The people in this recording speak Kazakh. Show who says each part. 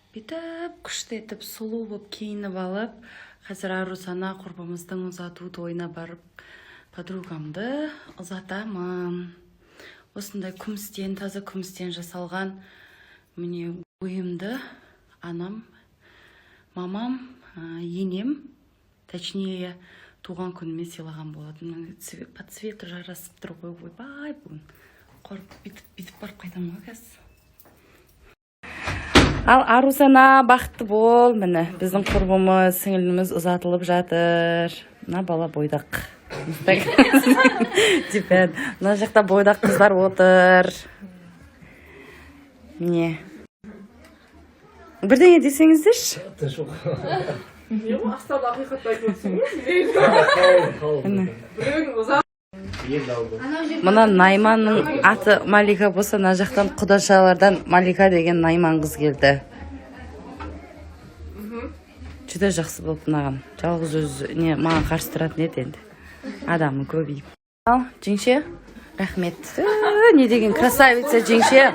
Speaker 1: бүйтіп күшті етіп сұлу болып киініп алып, қазір Арусана құрбымыздың ұзату тойына барып, подругамды ұзатамын. Осындай күмістен, таза күмістен жасалған міне бұйымды анам, мамам, енем, точнее, туған күніме сыйлаған болатын. По цвету жарасып тұр ғой, ойбай, бүгін қорып бүйтіп барып қайтамын ғой қазір. Ал Арусана бақытты бол, міне біздің құрбымыз, сіңіліміз ұзатылып жатыр. Мына бала бойдақ. Мына жақта бойдақ қыздар отыр. Міне. Бірдеңе десеңіздерші.
Speaker 2: Астада ақиқатты айтып
Speaker 1: Мына Найманның аты Малика болса, мына жақтан Құдашалардан Малика деген Найман қыз келді. Жүдә жақсы болып мынаған. Жалғыз өзі маған қарсы тұратын еді енді. Адамы көбейіп. Ал, жеңше, рахмет. Не деген красавица жеңше.